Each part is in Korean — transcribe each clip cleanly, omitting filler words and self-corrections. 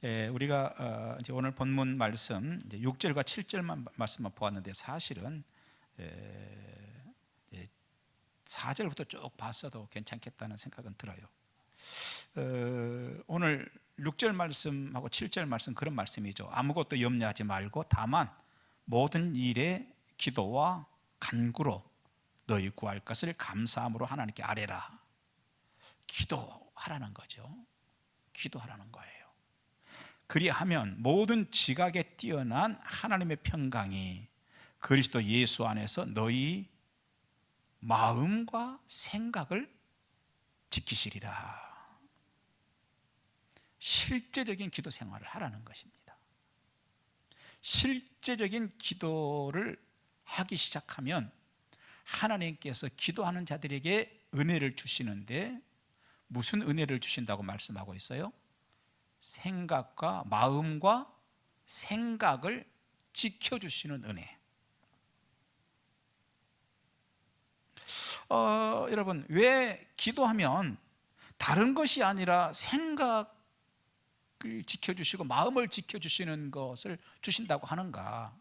우리가 이제 오늘 본문 말씀 이제 6절과 7절만 말씀만 보았는데 사실은 4절부터 쭉 봤어도 괜찮겠다는 생각은 들어요. 오늘 6절 말씀하고 7절 말씀 그런 말씀이죠. 아무것도 염려하지 말고 다만 모든 일에 기도와 간구로 너희 구할 것을 감사함으로 하나님께 아뢰라. 기도하라는 거죠. 기도하라는 거예요. 그리하면 모든 지각에 뛰어난 하나님의 평강이 그리스도 예수 안에서 너희 마음과 생각을 지키시리라. 실제적인 기도 생활을 하라는 것입니다. 실제적인 기도를 하기 시작하면 하나님께서 기도하는 자들에게 은혜를 주시는데 무슨 은혜를 주신다고 말씀하고 있어요? 생각과 마음과 생각을 지켜주시는 은혜. 여러분, 왜 기도하면 다른 것이 아니라 생각을 지켜주시고 마음을 지켜주시는 것을 주신다고 하는가?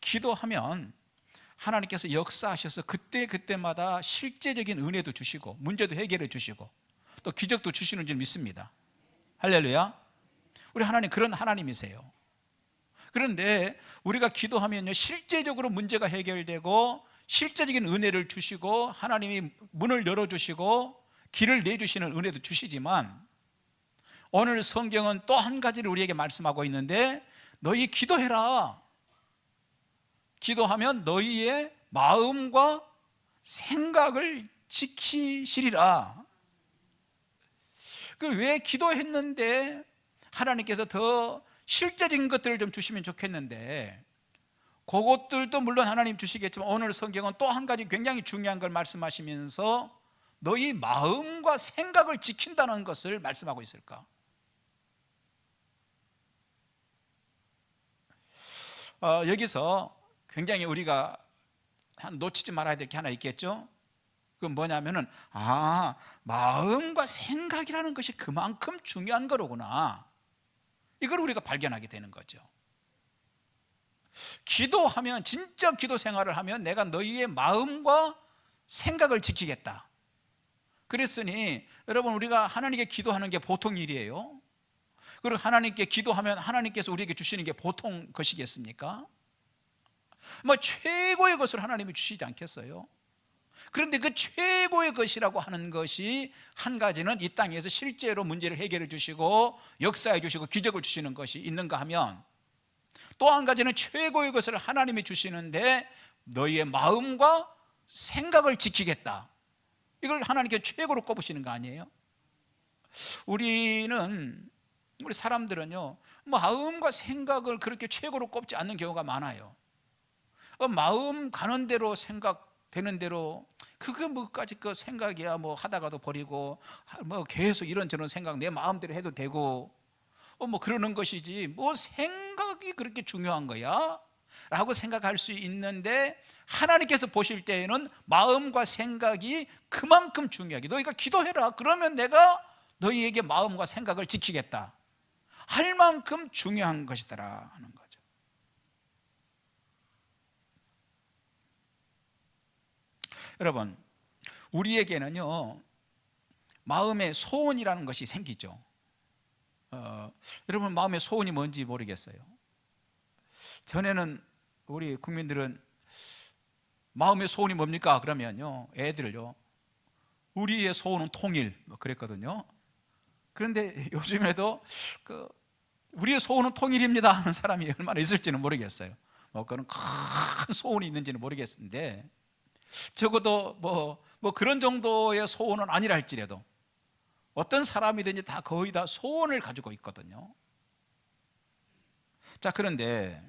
기도하면 하나님께서 역사하셔서 그때마다 실제적인 은혜도 주시고 문제도 해결해 주시고 또 기적도 주시는 줄 믿습니다. 할렐루야. 우리 하나님 그런 하나님이세요. 그런데 우리가 기도하면요 실제적으로 문제가 해결되고 실제적인 은혜를 주시고 하나님이 문을 열어주시고 길을 내주시는 은혜도 주시지만 오늘 성경은 또 한 가지를 우리에게 말씀하고 있는데 너희 기도해라. 기도하면 너희의 마음과 생각을 지키시리라. 왜 기도했는데 하나님께서 더 실제적인 것들을 좀 주시면 좋겠는데 그것들도 물론 하나님 주시겠지만 오늘 성경은 또 한 가지 굉장히 중요한 걸 말씀하시면서 너희 마음과 생각을 지킨다는 것을 말씀하고 있을까? 여기서 굉장히 우리가 놓치지 말아야 될 게 하나 있겠죠? 그건 뭐냐면은 마음과 생각이라는 것이 그만큼 중요한 거로구나. 이걸 우리가 발견하게 되는 거죠. 기도하면 진짜 기도 생활을 하면 내가 너희의 마음과 생각을 지키겠다. 그랬으니 여러분 우리가 하나님께 기도하는 게 보통 일이에요? 그리고 하나님께 기도하면 하나님께서 우리에게 주시는 게 보통 것이겠습니까? 최고의 것을 하나님이 주시지 않겠어요? 그런데 그 최고의 것이라고 하는 것이 한 가지는 이 땅에서 실제로 문제를 해결해 주시고 역사해 주시고 기적을 주시는 것이 있는가 하면 또 한 가지는 최고의 것을 하나님이 주시는데 너희의 마음과 생각을 지키겠다. 이걸 하나님께 최고로 꼽으시는 거 아니에요? 우리 사람들은요 마음과 생각을 그렇게 최고로 꼽지 않는 경우가 많아요. 마음 가는 대로 생각되는 대로 그게 뭐까지 그 생각이야 하다가도 버리고 계속 이런저런 생각 내 마음대로 해도 되고 그러는 것이지 생각이 그렇게 중요한 거야? 라고 생각할 수 있는데 하나님께서 보실 때에는 마음과 생각이 그만큼 중요하게 너희가 기도해라 그러면 내가 너희에게 마음과 생각을 지키겠다 할 만큼 중요한 것이더라 하는 거죠. 여러분 우리에게는요 마음의 소원이라는 것이 생기죠. 여러분 마음의 소원이 뭔지 모르겠어요. 전에는 우리 국민들은 마음의 소원이 뭡니까? 그러면요 애들을요 우리의 소원은 통일 그랬거든요. 그런데 요즘에도 우리의 소원은 통일입니다 하는 사람이 얼마나 있을지는 모르겠어요. 그건 큰 소원이 있는지는 모르겠는데 적어도 그런 정도의 소원은 아니라 할지라도 어떤 사람이든지 다 거의 다 소원을 가지고 있거든요. 자, 그런데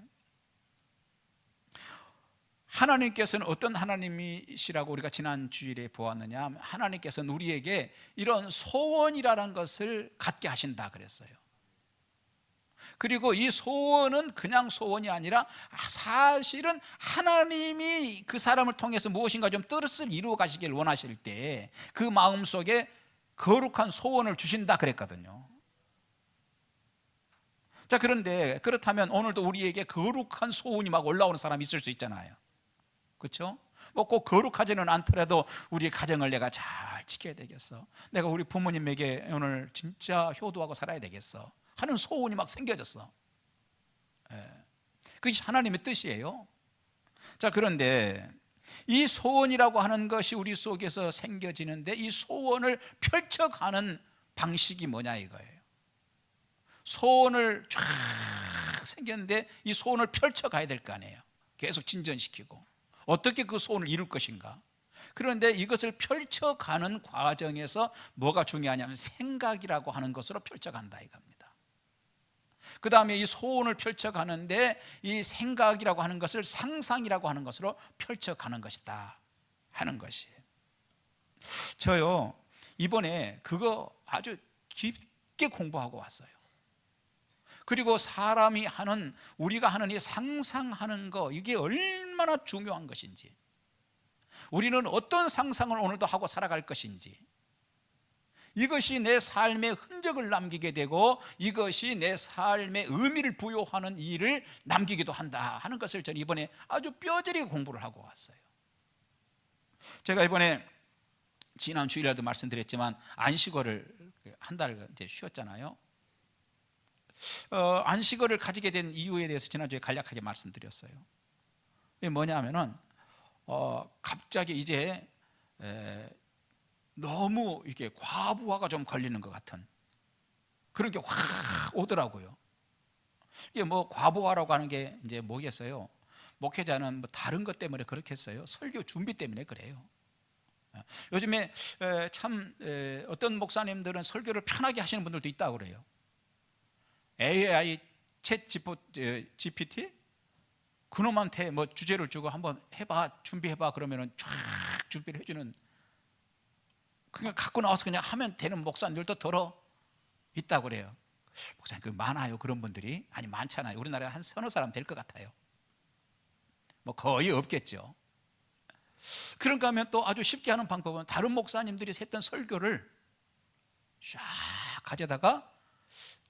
하나님께서는 어떤 하나님이시라고 우리가 지난 주일에 보았느냐? 하나님께서는 우리에게 이런 소원이라는 것을 갖게 하신다 그랬어요. 그리고 이 소원은 그냥 소원이 아니라 사실은 하나님이 그 사람을 통해서 무엇인가 좀 뜻을 이루어 가시길 원하실 때 그 마음속에 거룩한 소원을 주신다 그랬거든요. 자, 그런데 그렇다면 오늘도 우리에게 거룩한 소원이 막 올라오는 사람이 있을 수 있잖아요. 그렇죠? 뭐 꼭 거룩하지는 않더라도 우리 가정을 내가 잘 지켜야 되겠어, 내가 우리 부모님에게 오늘 진짜 효도하고 살아야 되겠어 하는 소원이 막 생겨졌어. 그게 하나님의 뜻이에요. 자, 그런데 이 소원이라고 하는 것이 우리 속에서 생겨지는데 이 소원을 펼쳐가는 방식이 뭐냐 이거예요. 소원을 쫙 생겼는데 이 소원을 펼쳐가야 될 거 아니에요. 계속 진전시키고 어떻게 그 소원을 이룰 것인가. 그런데 이것을 펼쳐가는 과정에서 뭐가 중요하냐면 생각이라고 하는 것으로 펼쳐간다 이겁니다. 그 다음에 이 소원을 펼쳐가는데 이 생각이라고 하는 것을 상상이라고 하는 것으로 펼쳐가는 것이다 하는 것이. 저요 이번에 그거 아주 깊게 공부하고 왔어요. 그리고 사람이 하는, 우리가 하는 이 상상하는 거, 이게 얼마나 중요한 것인지, 우리는 어떤 상상을 오늘도 하고 살아갈 것인지, 이것이 내 삶에 흔적을 남기게 되고 이것이 내 삶에 의미를 부여하는 일을 남기기도 한다 하는 것을 저는 이번에 아주 뼈저리게 공부를 하고 왔어요. 제가 이번에 지난 주일에도 말씀드렸지만 안식월을 한 달 이제 쉬었잖아요. 안식월을 가지게 된 이유에 대해서 지난주에 간략하게 말씀드렸어요. 이게 뭐냐면은 갑자기 이제 너무 이렇게 과부하가 좀 걸리는 것 같은 그런 게 확 오더라고요. 이게 뭐 과부하라고 하는 게 이제 뭐겠어요? 목회자는 뭐 다른 것 때문에 그렇겠어요? 설교 준비 때문에 그래요. 요즘에 참 어떤 목사님들은 설교를 편하게 하시는 분들도 있다고 그래요. AI 챗 GPT 그놈한테 뭐 주제를 주고 한번 해봐, 준비해봐 그러면은 쫙 준비를 해주는, 그냥 갖고 나와서 그냥 하면 되는 목사님들도 더러 있다고 그래요. 목사님 그 많아요 그런 분들이? 아니 많잖아요. 우리나라에 한 서너 사람 될 것 같아요. 뭐 거의 없겠죠. 그런가 하면 또 아주 쉽게 하는 방법은 다른 목사님들이 했던 설교를 쫙 가져다가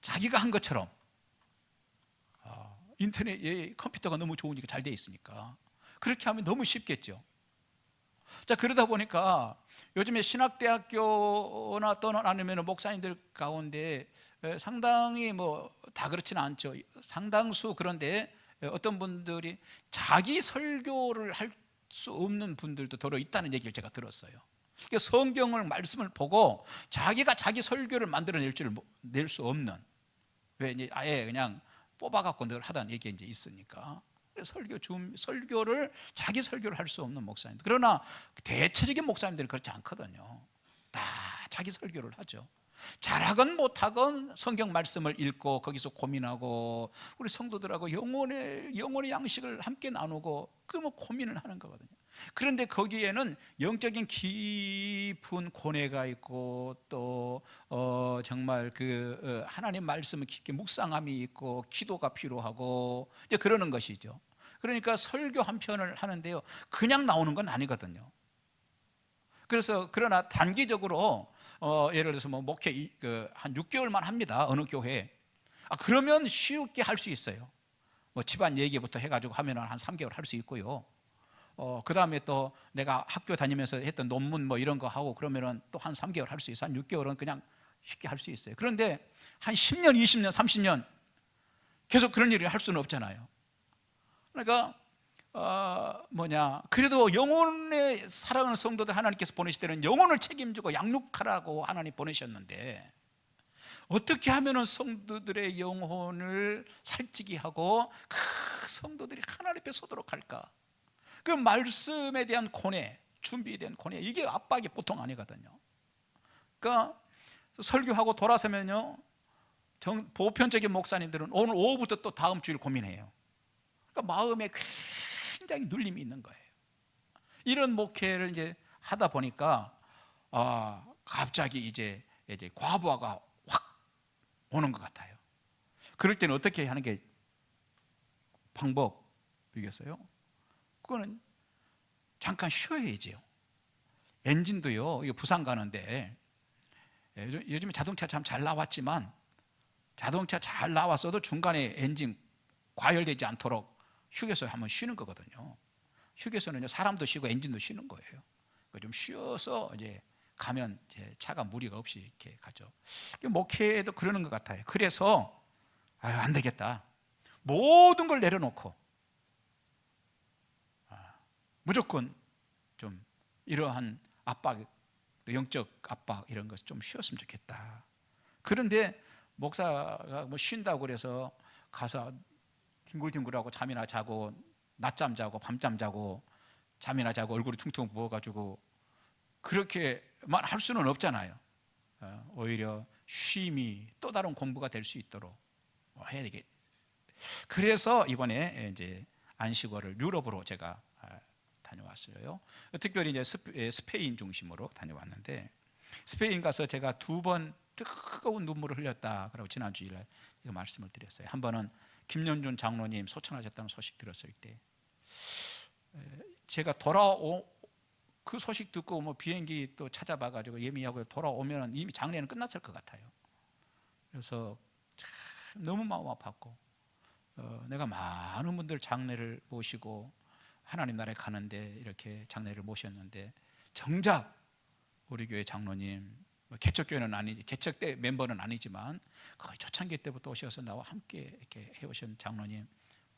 자기가 한 것처럼, 인터넷 컴퓨터가 너무 좋으니까 잘 돼 있으니까 그렇게 하면 너무 쉽겠죠. 자, 그러다 보니까 요즘에 신학대학교나 또는 아니면 목사님들 가운데 상당히 뭐 다 그렇지는 않죠. 상당수. 그런데 어떤 분들이 자기 설교를 할 수 없는 분들도 더러 있다는 얘기를 제가 들었어요. 그러니까 성경을 말씀을 보고 자기가 자기 설교를 낼 수 없는, 왜 이제 아예 그냥 뽑아갖고 늘 하던 얘기 이제 있으니까 설교를 자기 설교를 할 수 없는 목사님들. 그러나 대체적인 목사님들은 그렇지 않거든요. 다 자기 설교를 하죠. 잘하건 못하건 성경 말씀을 읽고 거기서 고민하고 우리 성도들하고 영혼의 양식을 함께 나누고 그 뭐 고민을 하는 거거든요. 그런데 거기에는 영적인 깊은 고뇌가 있고 또 정말 그 하나님 말씀을 깊게 묵상함이 있고 기도가 필요하고 이제 그러는 것이죠. 그러니까 설교 한 편을 하는데요, 그냥 나오는 건 아니거든요. 그래서 그러나 단기적으로 예를 들어서 뭐 목회 한 6개월만 합니다. 어느 교회. 그러면 쉽게 할 수 있어요. 뭐 집안 얘기부터 해가지고 하면 한 3개월 할 수 있고요. 그 다음에 또 내가 학교 다니면서 했던 논문 뭐 이런 거 하고 그러면은 또 한 3개월 할 수 있어요. 한 6개월은 그냥 쉽게 할 수 있어요. 그런데 한 10년, 20년, 30년 계속 그런 일을 할 수는 없잖아요. 그러니까 그래도 영혼의 사랑하는 성도들 하나님께서 보내실 때는 영혼을 책임지고 양육하라고 하나님 보내셨는데 어떻게 하면 성도들의 영혼을 살찌게 하고 그 성도들이 하나님 앞에 서도록 할까? 그 말씀에 대한 고뇌, 준비에 대한 고뇌, 이게 압박이 보통 아니거든요. 그러니까 설교하고 돌아서면요, 보편적인 목사님들은 오늘 오후부터 또 다음 주일 고민해요. 그러니까 마음에 굉장히 눌림이 있는 거예요. 이런 목회를 이제 하다 보니까 갑자기 이제 과부하가 확 오는 것 같아요. 그럴 때는 어떻게 하는 게 방법이겠어요? 그거는 잠깐 쉬어야지요. 엔진도요, 이거 부산 가는데 요즘에 자동차 참 잘 나왔지만 자동차 잘 나왔어도 중간에 엔진 과열되지 않도록 휴게소에 한번 쉬는 거거든요. 휴게소는요, 사람도 쉬고 엔진도 쉬는 거예요. 좀 쉬어서 이제 가면 이제 차가 무리가 없이 이렇게 가죠. 목회도 그러는 것 같아요. 그래서 안 되겠다. 모든 걸 내려놓고 무조건 좀 이러한 압박, 영적 압박 이런 것 좀 쉬었으면 좋겠다. 그런데 목사가 뭐 쉰다고 그래서 가서 뒹굴뒹굴하고 잠이나 자고 낮잠 자고 밤잠 자고 잠이나 자고 얼굴이 퉁퉁 부어가지고 그렇게만 할 수는 없잖아요. 오히려 쉼이 또 다른 공부가 될 수 있도록 해야 되겠. 그래서 이번에 이제 안식월을 유럽으로 제가 다녀왔어요. 특별히 이제 스페인 중심으로 다녀왔는데, 스페인 가서 제가 2번 뜨거운 눈물을 흘렸다. 그러고 지난주일에 말씀을 드렸어요. 한 번은 김연준 장로님 소천하셨다는 소식 들었을 때, 제가 그 소식 듣고 뭐 비행기 또 찾아봐가지고 예미하고 돌아오면 이미 장례는 끝났을 것 같아요. 그래서 참 너무 마음 아팠고, 내가 많은 분들 장례를 모시고 하나님 나라에 가는데 이렇게 장례를 모셨는데, 정작 우리 교회 장로님, 개척교회는 아니지, 개척 때 멤버는 아니지만 거의 초창기 때부터 오셔서 나와 함께 이렇게 해오신 장로님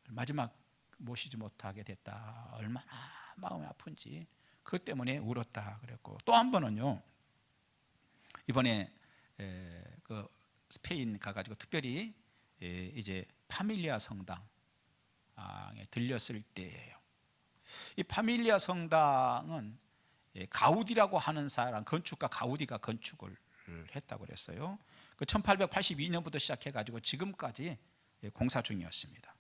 마지막 모시지 못하게 됐다. 얼마나 마음이 아픈지 그것 때문에 울었다 그랬고, 또 한 번은요, 이번에 그 스페인 가가지고 특별히 이제 파밀리아 성당에 들렸을 때예요. 이 파밀리아 성당은 가우디라고 하는 사람, 건축가 가우디가 건축을 했다고 그랬어요. 그 1882년부터 시작해가지고 지금까지 공사 중이었습니다.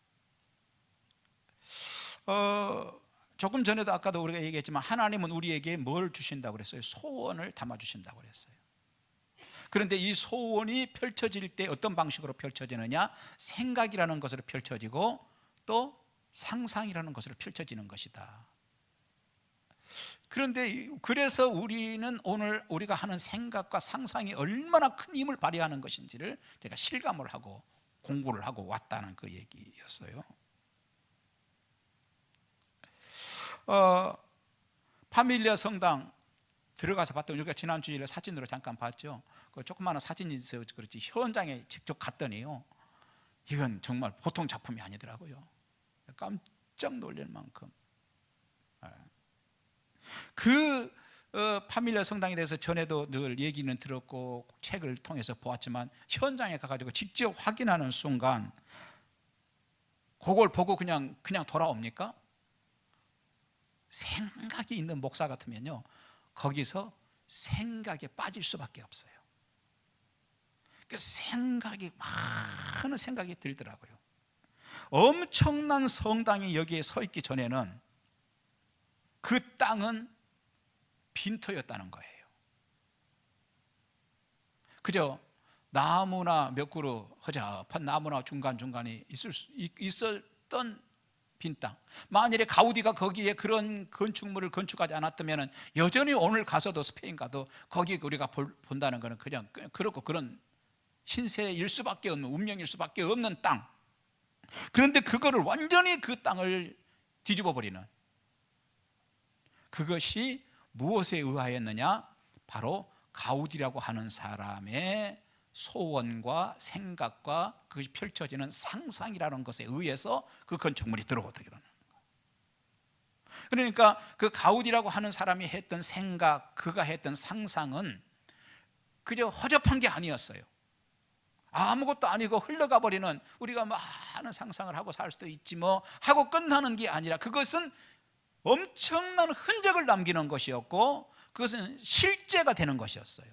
조금 전에도 아까도 우리가 얘기했지만 하나님은 우리에게 뭘 주신다고 그랬어요? 소원을 담아주신다고 그랬어요. 그런데 이 소원이 펼쳐질 때 어떤 방식으로 펼쳐지느냐? 생각이라는 것으로 펼쳐지고 또 상상이라는 것으로 펼쳐지는 것이다. 그런데 그래서 우리는 오늘 우리가 하는 생각과 상상이 얼마나 큰 힘을 발휘하는 것인지를 제가 실감을 하고 공부를 하고 왔다는 그 얘기였어요. 파밀리아 성당 들어가서 봤더니, 우리가 지난주일에 사진으로 잠깐 봤죠. 그 조그마한 사진이 있어서 그렇지 현장에 직접 갔더니요, 이건 정말 보통 작품이 아니더라고요. 깜짝 놀랄 만큼. 그 파밀리아 성당에 대해서 전에도 늘 얘기는 들었고 책을 통해서 보았지만, 현장에 가가지고 직접 확인하는 순간 그걸 보고 그냥 돌아옵니까? 생각이 있는 목사 같으면요, 거기서 생각에 빠질 수밖에 없어요. 그 생각이, 많은 생각이 들더라고요. 엄청난 성당이 여기에 서 있기 전에는 그 땅은 빈터였다는 거예요. 그저 나무나 몇 그루 허접한 나무나 중간중간에 있었던 빈 땅. 만일에 가우디가 거기에 그런 건축물을 건축하지 않았다면 여전히 오늘 가서도, 스페인 가도 거기 우리가 본다는 것은 그냥 그렇고 그런 신세일 수밖에 없는, 운명일 수밖에 없는 땅. 그런데 그거를 완전히 그 땅을 뒤집어 버리는, 그것이 무엇에 의하였느냐? 바로 가우디라고 하는 사람의 소원과 생각과 그것이 펼쳐지는 상상이라는 것에 의해서 그 건축물이 들어오게 되는 거예요. 그러니까 그 가우디라고 하는 사람이 했던 생각, 그가 했던 상상은 그저 허접한 게 아니었어요. 아무것도 아니고 흘러가 버리는, 우리가 많은 상상을 하고 살 수도 있지 뭐 하고 끝나는 게 아니라, 그것은 엄청난 흔적을 남기는 것이었고, 그것은 실제가 되는 것이었어요.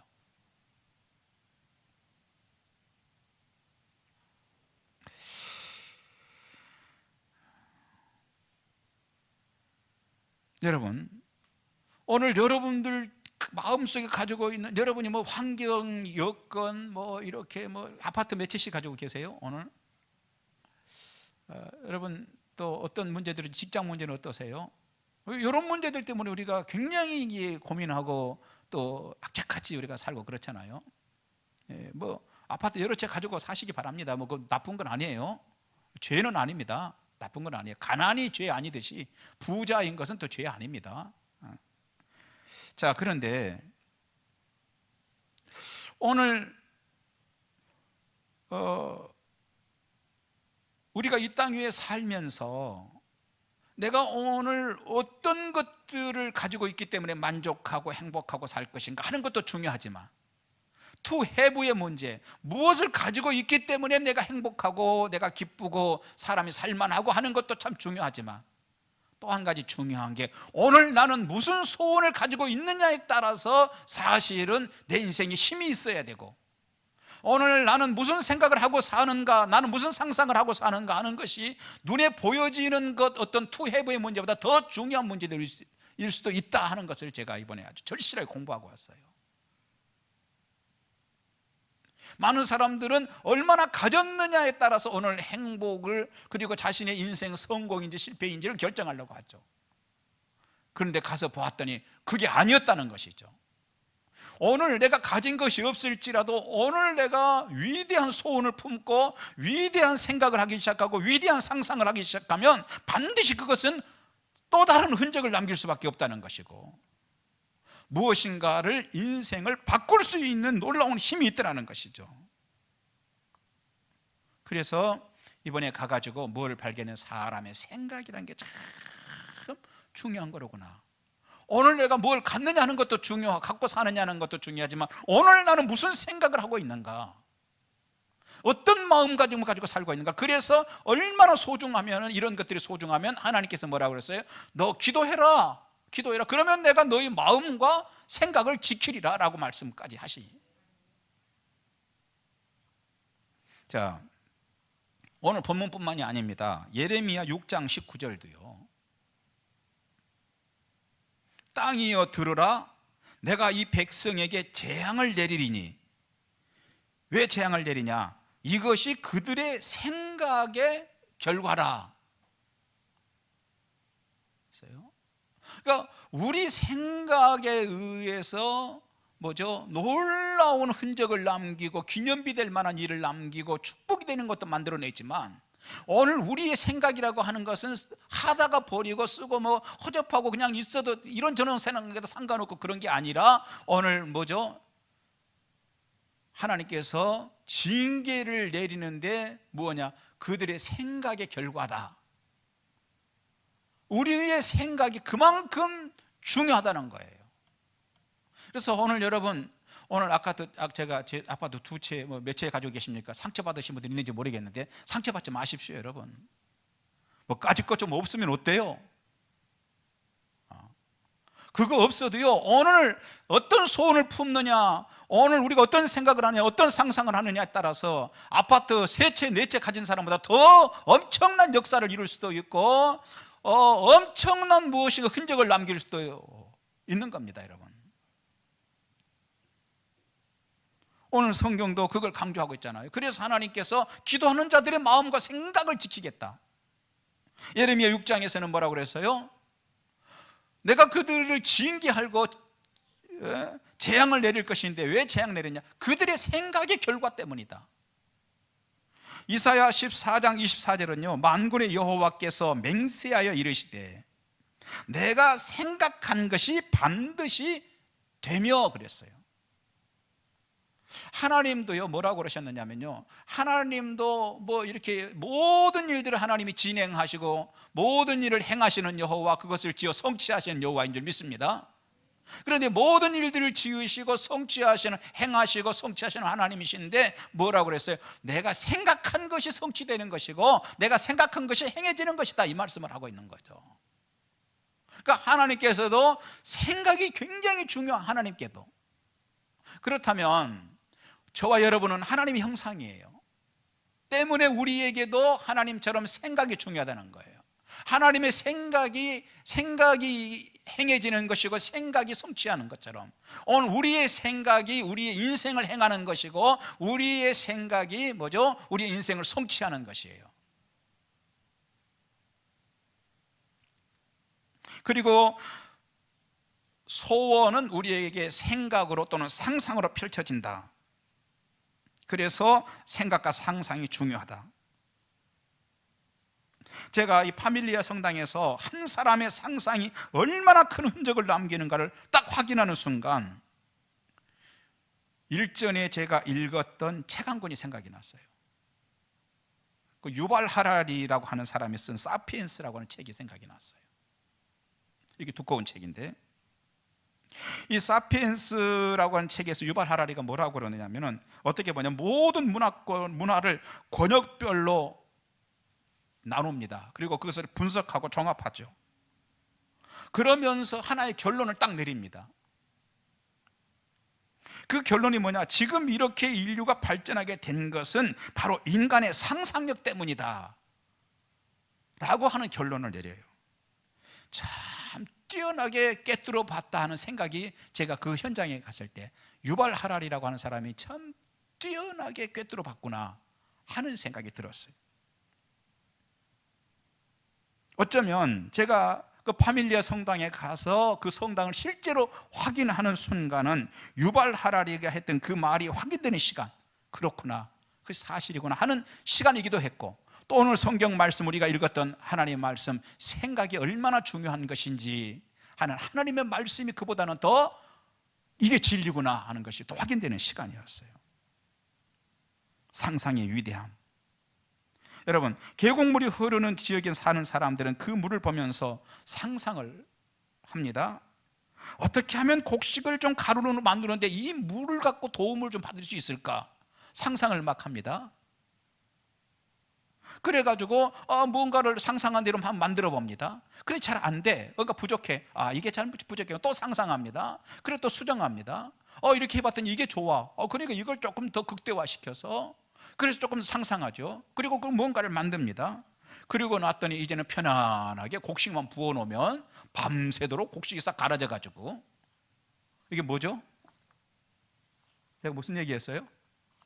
여러분, 오늘 여러분들 마음속에 가지고 있는, 여러분이 뭐 환경, 여건, 뭐 이렇게 뭐 아파트 몇 채씩 가지고 계세요? 오늘 여러분 또 어떤 문제들은, 직장 문제는 어떠세요? 이런 문제들 때문에 우리가 굉장히 고민하고 또 악착같이 우리가 살고 그렇잖아요. 뭐 아파트 여러 채 가지고 사시기 바랍니다. 뭐 그 나쁜 건 아니에요. 죄는 아닙니다. 나쁜 건 아니에요. 가난이 죄 아니듯이 부자인 것은 또 죄 아닙니다. 자, 그런데 오늘 우리가 이 땅 위에 살면서 내가 오늘 어떤 것들을 가지고 있기 때문에 만족하고 행복하고 살 것인가 하는 것도 중요하지만 to have의 문제, 무엇을 가지고 있기 때문에 내가 행복하고 내가 기쁘고 사람이 살만하고 하는 것도 참 중요하지만 또 한 가지 중요한 게 오늘 나는 무슨 소원을 가지고 있느냐에 따라서 사실은 내 인생에 힘이 있어야 되고, 오늘 나는 무슨 생각을 하고 사는가, 나는 무슨 상상을 하고 사는가 하는 것이 눈에 보여지는 것, 어떤 to have의 문제보다 더 중요한 문제들일 수도 있다 하는 것을 제가 이번에 아주 절실하게 공부하고 왔어요. 많은 사람들은 얼마나 가졌느냐에 따라서 오늘 행복을, 그리고 자신의 인생 성공인지 실패인지를 결정하려고 하죠. 그런데 가서 보았더니 그게 아니었다는 것이죠. 오늘 내가 가진 것이 없을지라도 오늘 내가 위대한 소원을 품고 위대한 생각을 하기 시작하고 위대한 상상을 하기 시작하면 반드시 그것은 또 다른 흔적을 남길 수밖에 없다는 것이고, 무엇인가를, 인생을 바꿀 수 있는 놀라운 힘이 있더라는 것이죠. 그래서 이번에 가가지고 뭘 발견해? 사람의 생각이라는 게 참 중요한 거로구나. 오늘 내가 뭘 갖느냐 하는 것도 중요하고 갖고 사느냐는 것도 중요하지만 오늘 나는 무슨 생각을 하고 있는가, 어떤 마음가짐을 가지고 살고 있는가. 그래서 얼마나 소중하면, 이런 것들이 소중하면 하나님께서 뭐라고 그랬어요? 너 기도해라, 기도해라. 그러면 내가 너의 마음과 생각을 지키리라 라고 말씀까지 하시니. 자, 오늘 본문뿐만이 아닙니다. 예레미야 6장 19절도요. 땅이여 들으라, 내가 이 백성에게 재앙을 내리리니. 왜 재앙을 내리냐? 이것이 그들의 생각의 결과라. 그러니까 우리 생각에 의해서 놀라운 흔적을 남기고 기념비 될 만한 일을 남기고 축복이 되는 것도 만들어내지만, 오늘 우리의 생각이라고 하는 것은 하다가 버리고 쓰고 허접하고 그냥 있어도 이런저런 생각에도 상관없고 그런 게 아니라 오늘 하나님께서 징계를 내리는데 뭐냐? 그들의 생각의 결과다. 우리의 생각이 그만큼 중요하다는 거예요. 그래서 오늘 여러분, 오늘 제가 제 아파트 2채 몇 채 가지고 계십니까? 상처받으신 분들 있는지 모르겠는데 상처받지 마십시오, 여러분. 까짓 것 좀 없으면 어때요? 그거 없어도요, 오늘 어떤 소원을 품느냐, 오늘 우리가 어떤 생각을 하느냐, 어떤 상상을 하느냐에 따라서 아파트 3채 4채 가진 사람보다 더 엄청난 역사를 이룰 수도 있고 엄청난 무엇인가 흔적을 남길 수도 있는 겁니다, 여러분. 오늘 성경도 그걸 강조하고 있잖아요. 그래서 하나님께서 기도하는 자들의 마음과 생각을 지키겠다. 예레미야 6장에서는 뭐라고 그랬어요? 내가 그들을 징계하고 재앙을 내릴 것인데 왜 재앙 내렸냐? 그들의 생각의 결과 때문이다. 이사야 14장 24절은요, 만군의 여호와께서 맹세하여 이르시되 내가 생각한 것이 반드시 되며 그랬어요. 하나님도요, 뭐라고 그러셨느냐면요, 하나님도 이렇게 모든 일들을 하나님이 진행하시고 모든 일을 행하시는 여호와, 그것을 지어 성취하시는 여호와인 줄 믿습니다. 그런데 모든 일들을 지으시고 성취하시는, 행하시고 성취하시는 하나님이신데 뭐라고 그랬어요? 내가 생각한 것이 성취되는 것이고 내가 생각한 것이 행해지는 것이다, 이 말씀을 하고 있는 거죠. 그러니까 하나님께서도 생각이 굉장히 중요한, 하나님께도. 그렇다면 저와 여러분은 하나님의 형상이에요. 때문에 우리에게도 하나님처럼 생각이 중요하다는 거예요. 하나님의 생각이 행해지는 것이고 생각이 성취하는 것처럼 오늘 우리의 생각이 우리의 인생을 행하는 것이고 우리의 생각이 우리의 인생을 성취하는 것이에요. 그리고 소원은 우리에게 생각으로 또는 상상으로 펼쳐진다. 그래서 생각과 상상이 중요하다. 제가 이 파밀리아 성당에서 한 사람의 상상이 얼마나 큰 흔적을 남기는가를 딱 확인하는 순간 일전에 제가 읽었던 책 한 권이 생각이 났어요. 그 유발 하라리라고 하는 사람이 쓴 사피엔스라고 하는 책이 생각이 났어요. 이게 두꺼운 책인데, 이 사피엔스라고 하는 책에서 유발 하라리가 뭐라고 그러느냐면은, 어떻게 보냐면 모든 문화를 권역별로 나눕니다. 그리고 그것을 분석하고 종합하죠. 그러면서 하나의 결론을 딱 내립니다. 그 결론이 뭐냐? 지금 이렇게 인류가 발전하게 된 것은 바로 인간의 상상력 때문이다 라고 하는 결론을 내려요. 참 뛰어나게 꿰뚫어 봤다 하는 생각이, 제가 그 현장에 갔을 때 유발 하라리라고 하는 사람이 참 뛰어나게 꿰뚫어 봤구나 하는 생각이 들었어요. 어쩌면 제가 그 파밀리아 성당에 가서 그 성당을 실제로 확인하는 순간은 유발 하라리가 했던 그 말이 확인되는 시간, 그렇구나, 그게 사실이구나 하는 시간이기도 했고, 또 오늘 성경 말씀 우리가 읽었던 하나님의 말씀, 생각이 얼마나 중요한 것인지 하는 하나님의 말씀이 그보다는 더 이게 진리구나 하는 것이 또 확인되는 시간이었어요. 상상의 위대함. 여러분, 계곡물이 흐르는 지역에 사는 사람들은 그 물을 보면서 상상을 합니다. 어떻게 하면 곡식을 좀 가루로 만드는데 이 물을 갖고 도움을 좀 받을 수 있을까? 상상을 막 합니다. 그래가지고 뭔가를 상상한 대로 한번 만들어 봅니다. 근데 잘 안 돼. 그러니까 부족해. 이게 잘 부족해요. 또 상상합니다. 그래 또 수정합니다. 이렇게 해봤더니 이게 좋아. 그러니까 이걸 조금 더 극대화시켜서, 그래서 조금 상상하죠. 그리고 그 뭔가를 만듭니다. 그리고 났더니 이제는 편안하게 곡식만 부어놓으면 밤새도록 곡식이 싹 갈아져 가지고, 이게 뭐죠? 제가 무슨 얘기했어요?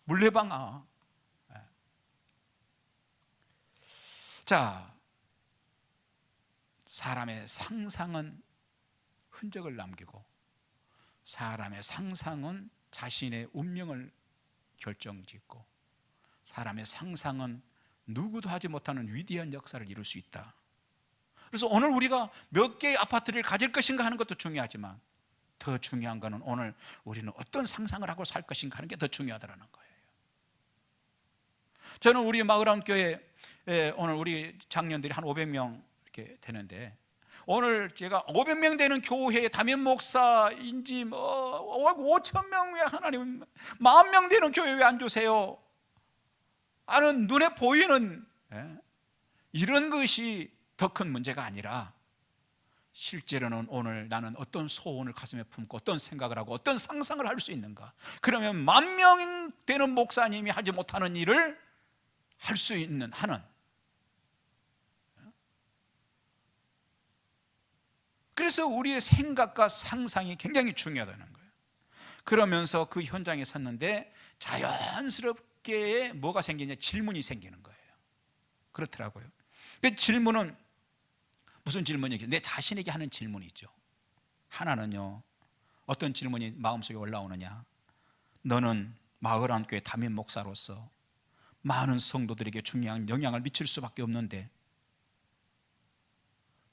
물레방아. 자, 사람의 상상은 흔적을 남기고, 사람의 상상은 자신의 운명을 결정짓고, 사람의 상상은 누구도 하지 못하는 위대한 역사를 이룰 수 있다. 그래서 오늘 우리가 몇 개의 아파트를 가질 것인가 하는 것도 중요하지만, 더 중요한 것은 오늘 우리는 어떤 상상을 하고 살 것인가 하는 게 더 중요하다는 거예요. 저는 우리 마을함교회 오늘 우리 장년들이 한 500명 이렇게 되는데, 오늘 제가 500명 되는 교회에 담임 목사인지 5,000명 왜 하나님 10,000명 되는 교회 왜 안 주세요? 하는 눈에 보이는 이런 것이 더 큰 문제가 아니라, 실제로는 오늘 나는 어떤 소원을 가슴에 품고 어떤 생각을 하고 어떤 상상을 할 수 있는가? 그러면 10,000명 되는 목사님이 하지 못하는 일을 할 수 있는 하는, 그래서 우리의 생각과 상상이 굉장히 중요하다는 거예요. 그러면서 그 현장에 섰는데 자연스럽게 뭐가 생기냐? 질문이 생기는 거예요. 그렇더라고요. 그 질문은 무슨 질문이겠어요? 내 자신에게 하는 질문이 있죠. 하나는요, 어떤 질문이 마음속에 올라오느냐? 너는 마을함교회 담임 목사로서 많은 성도들에게 중요한 영향을 미칠 수밖에 없는데,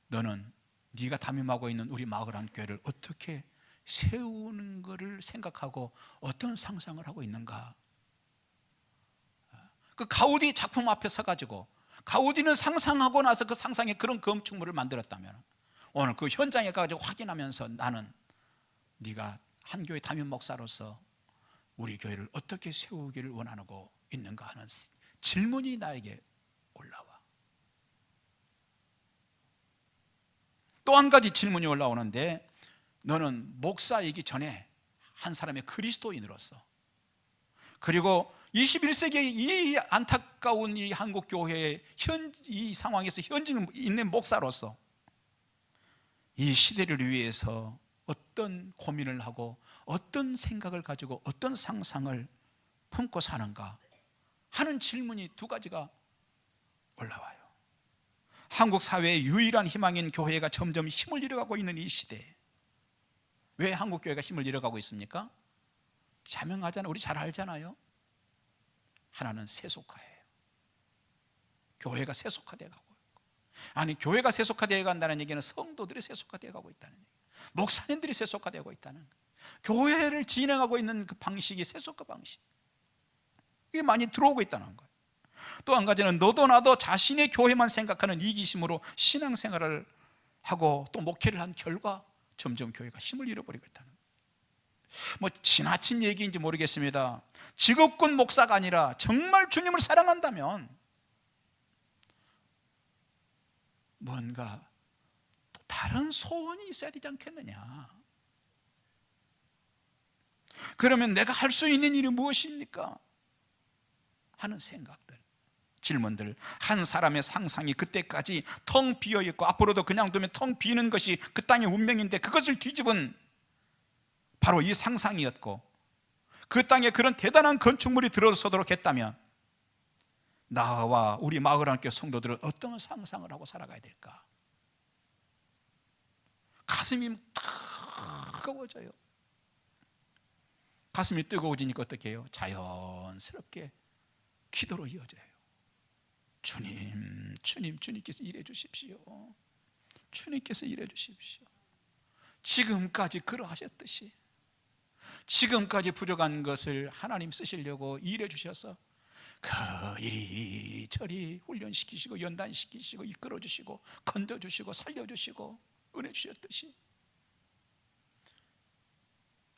너는 네가 담임하고 있는 우리 마을함교회를 어떻게 세우는 것을 생각하고 어떤 상상을 하고 있는가? 그 가우디 작품 앞에 서가지고 가우디는 상상하고 나서 그 상상에 그런 건축물을 만들었다면, 오늘 그 현장에 가가지고 확인하면서 나는 네가 한 교회 담임 목사로서 우리 교회를 어떻게 세우기를 원하고 있는가 하는 질문이 나에게 올라와. 또 한 가지 질문이 올라오는데, 너는 목사이기 전에 한 사람의 그리스도인으로서, 그리고 21세기의 이 안타까운 이 한국 교회의 이 상황에서 현직 있는 목사로서 이 시대를 위해서 어떤 고민을 하고 어떤 생각을 가지고 어떤 상상을 품고 사는가 하는 질문이 두 가지가 올라와요. 한국 사회의 유일한 희망인 교회가 점점 힘을 잃어가고 있는 이 시대에, 왜 한국 교회가 힘을 잃어가고 있습니까? 자명하잖아요. 우리 잘 알잖아요. 하나는 세속화예요. 교회가 세속화되어 가고 있고, 아니 교회가 세속화되어 간다는 얘기는 성도들이 세속화되어 가고 있다는 얘기예요. 목사님들이 세속화되고 있다는 거예요. 교회를 진행하고 있는 그 방식이 세속화 방식, 이게 많이 들어오고 있다는 거예요. 또 한 가지는 너도 나도 자신의 교회만 생각하는 이기심으로 신앙생활을 하고 또 목회를 한 결과 점점 교회가 힘을 잃어버리고 있다는 거예요. 뭐 지나친 얘기인지 모르겠습니다. 직업군 목사가 아니라 정말 주님을 사랑한다면 뭔가 또 다른 소원이 있어야 되지 않겠느냐. 그러면 내가 할 수 있는 일이 무엇입니까? 하는 생각들, 질문들. 한 사람의 상상이 그때까지 텅 비어 있고 앞으로도 그냥 두면 텅 비는 것이 그 땅의 운명인데, 그것을 뒤집은 바로 이 상상이었고, 그 땅에 그런 대단한 건축물이 들어서도록 했다면 나와 우리 마을학교 성도들은 어떤 상상을 하고 살아가야 될까? 가슴이 뜨거워져요. 가슴이 뜨거워지니까 어떻게 해요? 자연스럽게 기도로 이어져요. 주님, 주님, 주님께서 일해 주십시오. 주님께서 일해 주십시오. 지금까지 그러하셨듯이 지금까지 부족한 것을 하나님 쓰시려고 일해 주셔서 그 이리저리 훈련시키시고 연단시키시고 이끌어 주시고 건져 주시고 살려 주시고 은혜 주셨듯이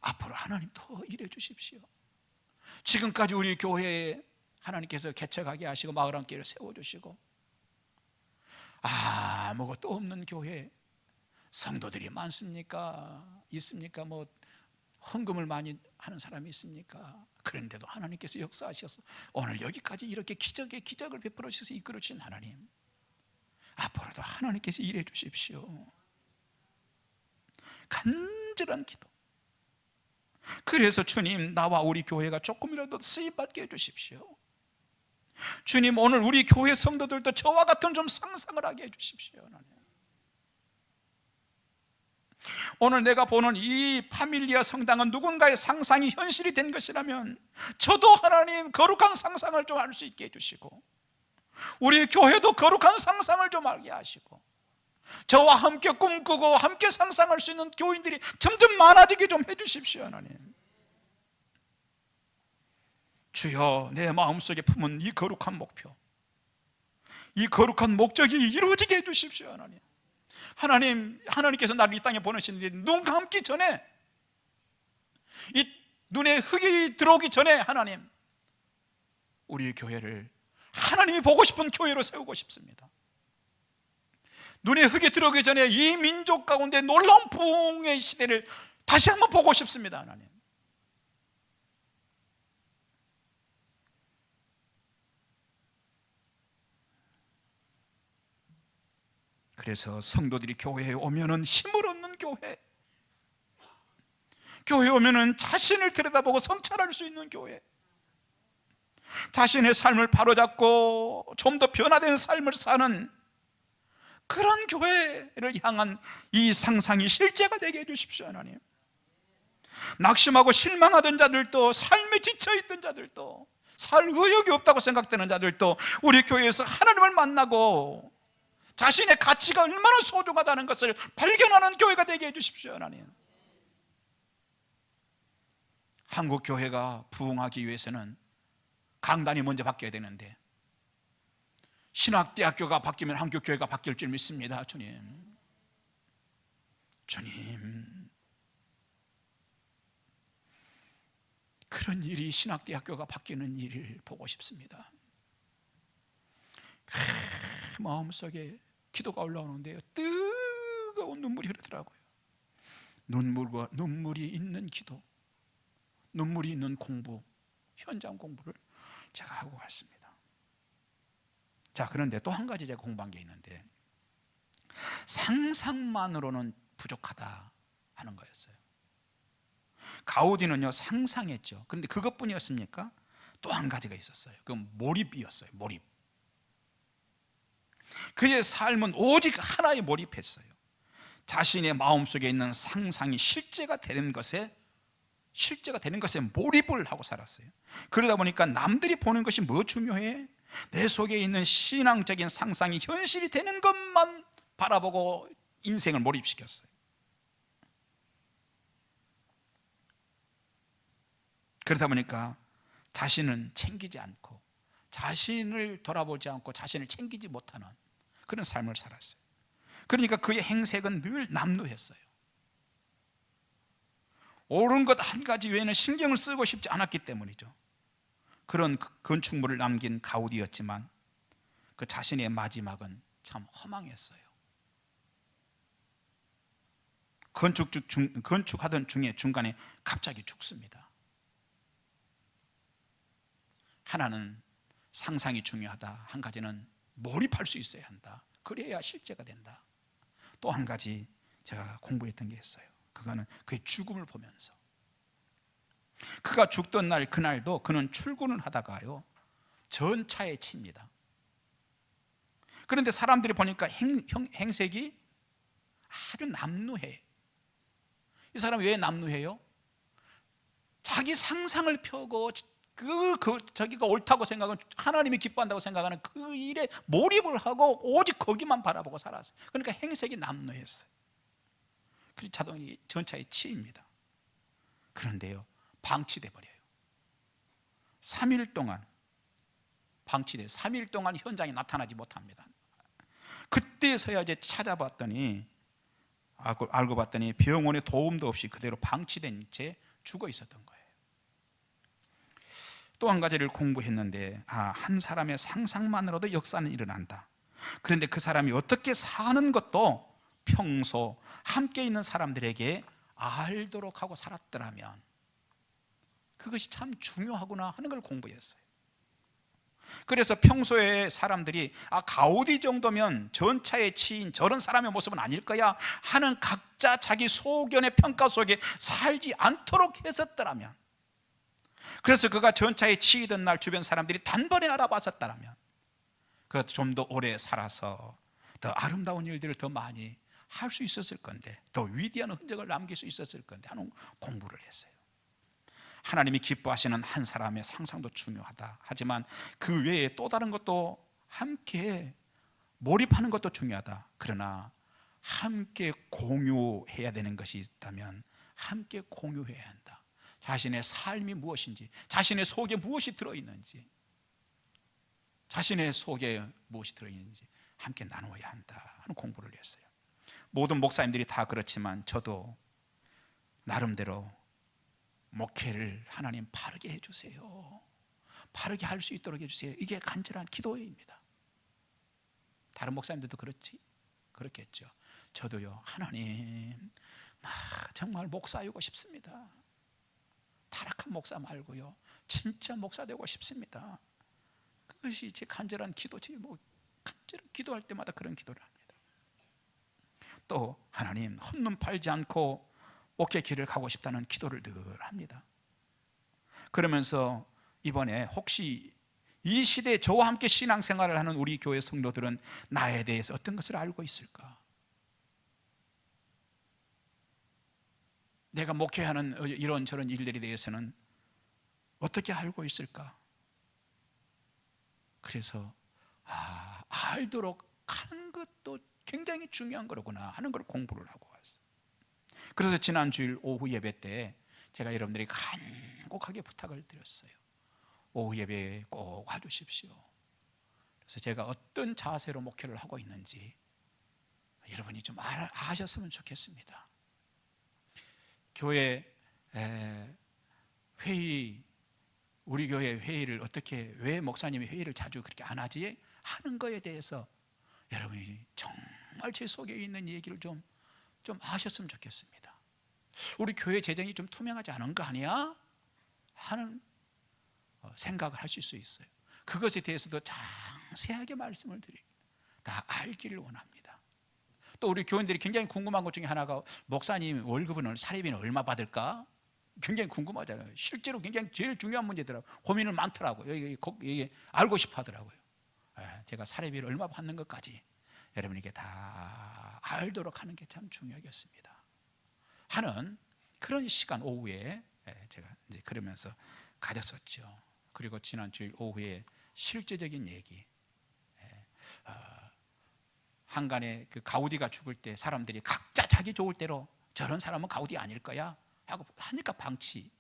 앞으로 하나님 더 일해 주십시오. 지금까지 우리 교회에 하나님께서 개척하게 하시고 마을함께를 세워주시고 아무것도 없는 교회 성도들이 많습니까? 있습니까? 뭐 헌금을 많이 하는 사람이 있습니까? 그런데도 하나님께서 역사하셔서 오늘 여기까지 이렇게 기적의 기적을 베풀어 주셔서 이끌어 주신 하나님, 앞으로도 하나님께서 일해 주십시오. 간절한 기도. 그래서 주님, 나와 우리 교회가 조금이라도 쓰임받게 해주십시오. 주님, 오늘 우리 교회 성도들도 저와 같은 좀 상상을 하게 해주십시오. 하나님, 오늘 내가 보는 이 파밀리아 성당은 누군가의 상상이 현실이 된 것이라면 저도 하나님 거룩한 상상을 좀 할 수 있게 해주시고, 우리 교회도 거룩한 상상을 좀 하게 하시고, 저와 함께 꿈꾸고 함께 상상할 수 있는 교인들이 점점 많아지게 좀 해주십시오. 하나님, 주여, 내 마음속에 품은 이 거룩한 목표, 이 거룩한 목적이 이루어지게 해주십시오. 하나님, 하나님께서 나를 이 땅에 보내시는데 눈 감기 전에, 이 눈에 흙이 들어오기 전에 하나님, 우리 교회를 하나님이 보고 싶은 교회로 세우고 싶습니다. 눈에 흙이 들어오기 전에 이 민족 가운데 놀라운 부흥의 시대를 다시 한번 보고 싶습니다. 하나님, 그래서 성도들이 교회에 오면은 힘을 얻는 교회, 교회에 오면은 자신을 들여다보고 성찰할 수 있는 교회, 자신의 삶을 바로잡고 좀 더 변화된 삶을 사는 그런 교회를 향한 이 상상이 실제가 되게 해주십시오. 하나님, 낙심하고 실망하던 자들도, 삶에 지쳐있던 자들도, 살 의욕이 없다고 생각되는 자들도 우리 교회에서 하나님을 만나고 자신의 가치가 얼마나 소중하다는 것을 발견하는 교회가 되게 해주십시오. 하나님, 한국 교회가 부흥하기 위해서는 강단이 먼저 바뀌어야 되는데 신학대학교가 바뀌면 한국 교회가 바뀔 줄 믿습니다. 주님, 주님, 그런 일이, 신학대학교가 바뀌는 일을 보고 싶습니다. 마음속에 기도가 올라오는데요, 뜨거운 눈물이 흐르더라고요. 눈물이 있는 기도, 눈물이 있는 공부, 현장 공부를 제가 하고 갔습니다. 자, 그런데 또 한 가지 제가 공부한 게 있는데, 상상만으로는 부족하다 하는 거였어요. 가우디는요, 상상했죠. 그런데 그것뿐이었습니까? 또 한 가지가 있었어요. 그건 몰입이었어요. 몰입. 그의 삶은 오직 하나에 몰입했어요. 자신의 마음속에 있는 상상이 실제가 되는 것에 실제가 되는 것에 몰입을 하고 살았어요. 그러다 보니까 남들이 보는 것이 뭐 중요해? 내 속에 있는 신앙적인 상상이 현실이 되는 것만 바라보고 인생을 몰입시켰어요. 그러다 보니까 자신은 챙기지 않고, 자신을 돌아보지 않고 자신을 챙기지 못하는 그런 삶을 살았어요. 그러니까 그의 행색은 늘 남루했어요. 옳은 것 한 가지 외에는 신경을 쓰고 싶지 않았기 때문이죠. 그런 건축물을 남긴 가우디였지만 그 자신의 마지막은 참 허망했어요. 건축하던 중에 중간에 갑자기 죽습니다. 하나는 상상이 중요하다. 한 가지는 몰입할 수 있어야 한다. 그래야 실제가 된다. 또 한 가지 제가 공부했던 게 있어요. 그거는 그의 죽음을 보면서, 그가 죽던 날 그날도 그는 출근을 하다가요 전차에 칩니다. 그런데 사람들이 보니까 행색이 아주 남루해. 이 사람이 왜 남루해요? 자기 상상을 펴고 저기가 옳다고 생각하는, 하나님이 기뻐한다고 생각하는 그 일에 몰입을 하고 오직 거기만 바라보고 살았어요. 그러니까 행색이 남루했어요. 그래서 자동이 전차에 치입니다. 그런데요 방치돼 버려요. 3일 동안 방치돼 3일 동안 현장에 나타나지 못합니다. 그때서야 이제 찾아봤더니, 알고 봤더니 병원의 도움도 없이 그대로 방치된 채 죽어 있었던 거예요. 또 한 가지를 공부했는데, 한 사람의 상상만으로도 역사는 일어난다. 그런데 그 사람이 어떻게 사는 것도 평소 함께 있는 사람들에게 알도록 하고 살았더라면 그것이 참 중요하구나 하는 걸 공부했어요. 그래서 평소에 사람들이 가우디 정도면 전차에 치인 저런 사람의 모습은 아닐 거야 하는 각자 자기 소견의 평가 속에 살지 않도록 했었더라면, 그래서 그가 전차에 치이던 날 주변 사람들이 단번에 알아봤었다면 그가 좀 더 오래 살아서 더 아름다운 일들을 더 많이 할 수 있었을 건데, 더 위대한 흔적을 남길 수 있었을 건데 하는 공부를 했어요. 하나님이 기뻐하시는 한 사람의 상상도 중요하다. 하지만 그 외에 또 다른 것도 함께 몰입하는 것도 중요하다. 그러나 함께 공유해야 되는 것이 있다면 함께 공유해야 한다. 자신의 삶이 무엇인지, 자신의 속에 무엇이 들어있는지, 자신의 속에 무엇이 들어있는지 함께 나누어야 한다 하는 공부를 했어요. 모든 목사님들이 다 그렇지만 저도 나름대로 목회를 하나님 바르게 해주세요, 바르게 할 수 있도록 해주세요, 이게 간절한 기도입니다. 다른 목사님들도 그렇겠죠. 저도요, 하나님 나 정말 목사이고 싶습니다. 타락한 목사 말고요 진짜 목사 되고 싶습니다. 그것이 제 간절한 기도지. 간절한 기도할 때마다 그런 기도를 합니다. 또 하나님 헛눈 팔지 않고 목회 길을 가고 싶다는 기도를 늘 합니다. 그러면서 이번에 혹시 이 시대에 저와 함께 신앙생활을 하는 우리 교회 성도들은 나에 대해서 어떤 것을 알고 있을까? 내가 목회하는 이런저런 일들에 대해서는 어떻게 알고 있을까? 그래서 알도록 하는 것도 굉장히 중요한 거로구나 하는 걸 공부를 하고 왔어요. 그래서 지난 주일 오후 예배 때 제가 여러분들이 간곡하게 부탁을 드렸어요. 오후 예배에 꼭 와주십시오. 그래서 제가 어떤 자세로 목회를 하고 있는지 여러분이 좀 아셨으면 좋겠습니다. 교회 회의, 우리 교회 회의를 어떻게, 왜 목사님이 회의를 자주 그렇게 안 하지 하는 거에 대해서 여러분이 정말 제 속에 있는 얘기를 좀 아셨으면 좋겠습니다. 우리 교회 재정이 좀 투명하지 않은 거 아니야? 하는 생각을 하실 수 있어요. 그것에 대해서도 자세하게 말씀을 드립니다. 다 알기를 원합니다. 또 우리 교인들이 굉장히 궁금한 것 중에 하나가, 목사님 월급은, 사례비는 얼마 받을까? 굉장히 궁금하잖아요. 실제로 굉장히 제일 중요한 문제더라고요. 고민을 많더라고요. 이게 알고 싶어 하더라고요. 제가 사례비를 얼마 받는 것까지 여러분에게 다 알도록 하는 게 참 중요하겠습니다 하는 그런 시간, 오후에 제가 이제 그러면서 가졌었죠. 그리고 지난 주일 오후에 실제적인 얘기, 한간에 그 가우디가 죽을 때 사람들이 각자 자기 좋을 대로 저런 사람은 가우디 아닐 거야 하고 하니까 방치.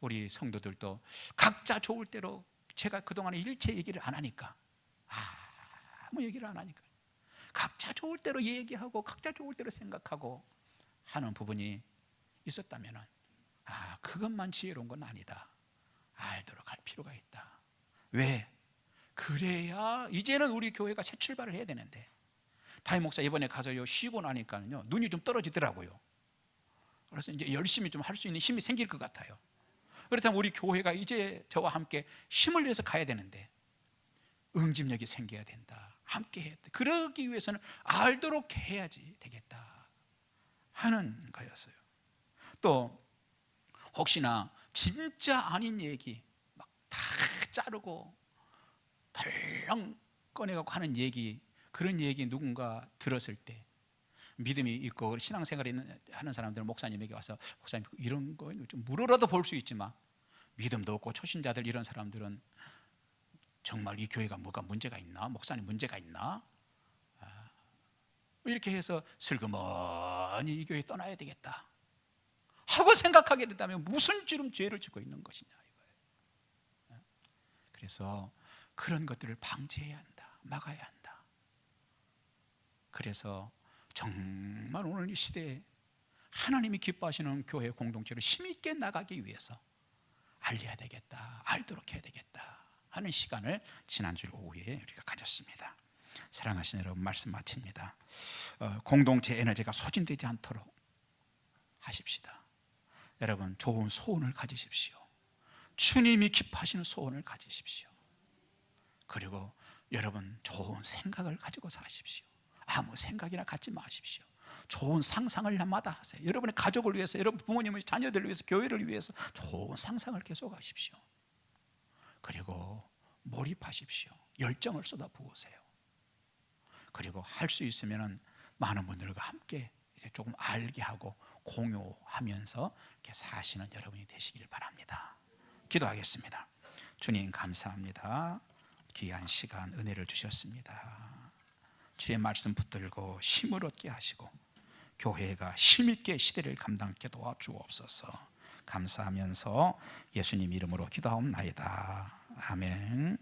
우리 성도들도 각자 좋을 대로, 제가 그동안에 일체 얘기를 안 하니까, 아무 얘기를 안 하니까 각자 좋을 대로 얘기하고 각자 좋을 대로 생각하고 하는 부분이 있었다면, 그것만 지혜로운 건 아니다, 알도록 할 필요가 있다. 왜? 그래야 이제는 우리 교회가 새 출발을 해야 되는데, 담임 목사 이번에 가서요 쉬고 나니까요 눈이 좀 떨어지더라고요. 그래서 이제 열심히 좀 할 수 있는 힘이 생길 것 같아요. 그렇다면 우리 교회가 이제 저와 함께 힘을 내서 가야 되는데 응집력이 생겨야 된다. 함께 해야 돼. 그러기 위해서는 알도록 해야지 되겠다 하는 거였어요. 또 혹시나 진짜 아닌 얘기 막 다 자르고 덜렁 꺼내갖고 하는 얘기, 그런 얘기 누군가 들었을 때 믿음이 있고 신앙생활 하는 사람들은 목사님에게 와서, 목사님 이런 거 좀 물어라도 볼 수 있지만 믿음도 없고 초신자들 이런 사람들은 정말 이 교회가 뭐가 문제가 있나? 목사님 문제가 있나? 이렇게 해서 슬그머니 이 교회 떠나야 되겠다 하고 생각하게 된다면 무슨 지름 죄를 짓고 있는 것이냐 이거예요. 그래서 그런 것들을 방지해야 한다, 막아야 한다. 그래서 정말 오늘 이 시대에 하나님이 기뻐하시는 교회 공동체를 힘있게 나가기 위해서 알려야 되겠다, 알도록 해야 되겠다 하는 시간을 지난주 오후에 우리가 가졌습니다. 사랑하시는 여러분, 말씀 마칩니다. 공동체 에너지가 소진되지 않도록 하십시다. 여러분, 좋은 소원을 가지십시오. 주님이 기뻐하시는 소원을 가지십시오. 그리고 여러분, 좋은 생각을 가지고 사십시오. 아무 생각이나 갖지 마십시오. 좋은 상상을 날마다 하세요. 여러분의 가족을 위해서, 여러분 부모님의 자녀들을 위해서, 교회를 위해서 좋은 상상을 계속 하십시오. 그리고 몰입하십시오. 열정을 쏟아부으세요. 그리고 할 수 있으면 많은 분들과 함께 이제 조금 알게 하고 공유하면서 이렇게 사시는 여러분이 되시길 바랍니다. 기도하겠습니다. 주님 감사합니다. 귀한 시간 은혜를 주셨습니다. 주의 말씀 붙들고 힘을 얻게 하시고 교회가 힘있게 시대를 감당하게 도와주옵소서. 감사하면서 예수님 이름으로 기도하옵나이다. 아멘.